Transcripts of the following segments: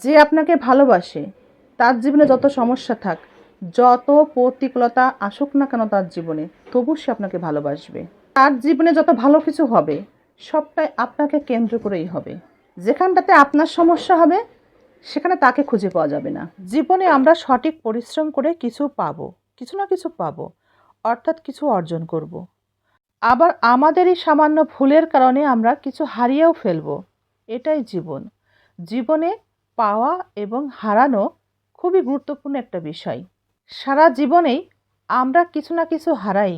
যে আপনাকে ভালোবাসে তার জীবনে যত সমস্যা থাক, যত প্রতিকূলতা আসুক না কেন তার জীবনে, তবু সে আপনাকে ভালোবাসবে। তার জীবনে যত ভালো কিছু হবে সবটাই আপনাকে কেন্দ্র করেই হবে। যেখানটাতে আপনার সমস্যা হবে সেখানে তাকে খুঁজে পাওয়া যাবে না। জীবনে আমরা সঠিক পরিশ্রম করে কিছু পাবো, কিছু না কিছু পাবো, অর্থাৎ কিছু অর্জন করব। আবার আমাদের এই সামান্য ভুলের কারণে আমরা কিছু হারিয়েও ফেলবো। এটাই জীবন। জীবনে পাওয়া এবং হারানো খুবই গুরুত্বপূর্ণ একটা বিষয়। সারা জীবনেই আমরা কিছু না কিছু হারাই।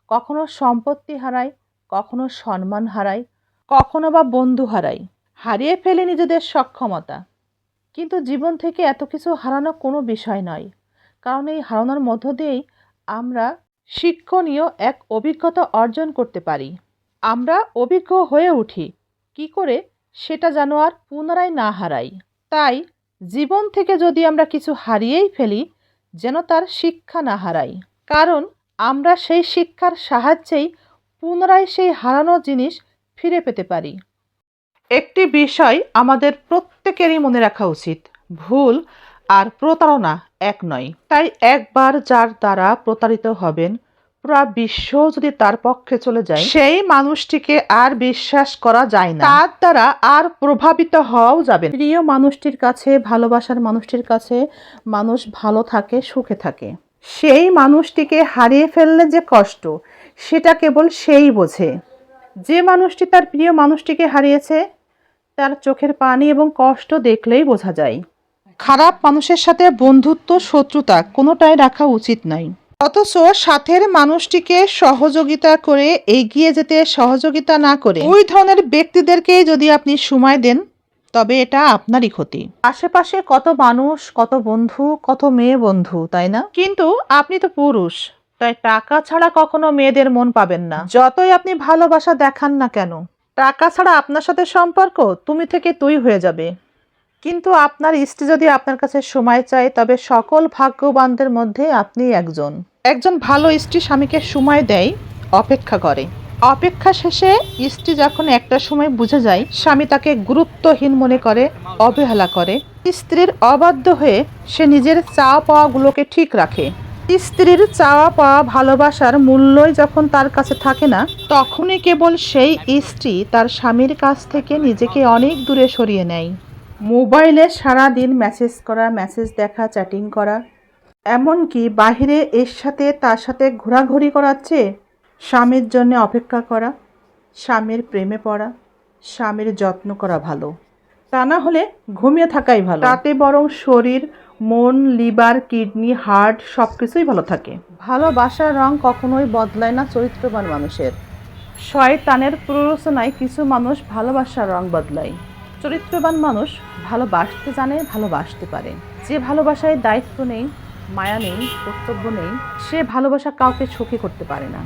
কখনো সম্পত্তি হারাই, কখনো সম্মান হারাই, কখনো বা বন্ধু হারাই, হারিয়ে ফেলি নিজেদের সক্ষমতা। কিন্তু জীবন থেকে এত কিছু হারানো কোনো বিষয় নয়, কারণ এই হারানোর মধ্য দিয়েই আমরা শিক্ষণীয় এক অভিজ্ঞতা অর্জন করতে পারি। আমরা অভিজ্ঞ হয়ে উঠি কি করে সেটা যেন আর পুনরায় না হারাই। তাই জীবন থেকে যদি আমরা কিছু হারিয়েই ফেলি, যেন তার শিক্ষা না হারাই, কারণ আমরা সেই শিক্ষার সাহায্যেই পুনরায় সেই হারানো জিনিস ফিরে পেতে পারি। একটি বিষয় আমাদের প্রত্যেকেরই মনে রাখা উচিত, ভুল আর প্রতারণা এক নয়। তাই একবার যার দ্বারা প্রতারিত হবেন, পুরো বিশ্ব যদি তার পক্ষে চলে যায়, সেই মানুষটিকে আর বিশ্বাস করা যায় না, তার দ্বারা আর প্রভাবিত হওয়াও যাবে না। প্রিয় মানুষটির কাছে, ভালোবাসার মানুষটির কাছে মানুষ ভালো থাকে, সুখে থাকে। সেই মানুষটিকে হারিয়ে ফেললে যে কষ্ট, সেটা কেবল সেই বোঝে। যে মানুষটি তার প্রিয় মানুষটিকে হারিয়েছে, তার চোখের পানি এবং কষ্ট দেখলেই বোঝা যায়। খারাপ মানুষের সাথে বন্ধুত্ব, শত্রুতা কোনোটাই রাখা উচিত নয়। অথচ সাথের মানুষটিকে সহযোগিতা করে এগিয়ে যেতে সহযোগিতা না করে ওই ধরনের ব্যক্তিদেরকে যদি আপনি সময় দেন, তবে এটা আপনারই ক্ষতি। আশেপাশে কত মানুষ, কত বন্ধু, কত মেয়ে বন্ধু, তাই না? কিন্তু আপনি তো পুরুষ, তাই টাকা ছাড়া কখনো মেয়েদের মন পাবেন না। যতই আপনি ভালোবাসা দেখান না কেন, টাকা ছাড়া আপনার সাথে সম্পর্ক তুমি থেকে তুই হয়ে যাবে। কিন্তু আপনার স্ত্রী যদি আপনার কাছে সময় চায়, তবে সকল ভাগ্যবানদের মধ্যে আপনি একজন। একজন ভালো স্ত্রী স্বামীকে সময় দেয়, অপেক্ষা করে। অপেক্ষা শেষে স্ত্রী যখন একটা সময় বুঝে যায় স্বামী তাকে গুরুত্বহীন মনে করে, অবহেলা করে, স্ত্রীর অবাধ্য হয়ে সে নিজের চাওয়া পাওয়াগুলোকে ঠিক রাখে। স্ত্রীর চাওয়া পাওয়া ভালোবাসার মূল্যই যখন তার কাছে থাকে না, তখনই কেবল সেই স্ত্রী তার স্বামীর কাছ থেকে নিজেকে অনেক দূরে সরিয়ে নেয়। মোবাইলে সারা দিন মেসেজ করা, মেসেজ দেখা, চ্যাটিং করা, এমনকি বাহিরে এর সাথে তার সাথে ঘোরাঘুরি করাচ্ছে, স্বামীর জন্য অপেক্ষা করা, স্বামীর প্রেমে পড়া, স্বামীর যত্ন করা ভালো। তা না হলে ঘুমিয়ে থাকাই ভালো। তাতে বরং শরীর, মন, লিভার, কিডনি, হার্ট সব কিছুই ভালো থাকে। ভালোবাসার রং কখনোই বদলায় না চরিত্রবান মানুষের। শয়তানের প্ররোচনায় কিছু মানুষ ভালোবাসার রং বদলায়। চরিত্রবান মানুষ ভালোবাসতে জানে, ভালোবাসতে পারে। যে ভালোবাসায় দায়িত্ব নেই, মায়া নেই, কর্তব্য নেই, সে ভালোবাসা কাউকে সুখী করতে পারে না।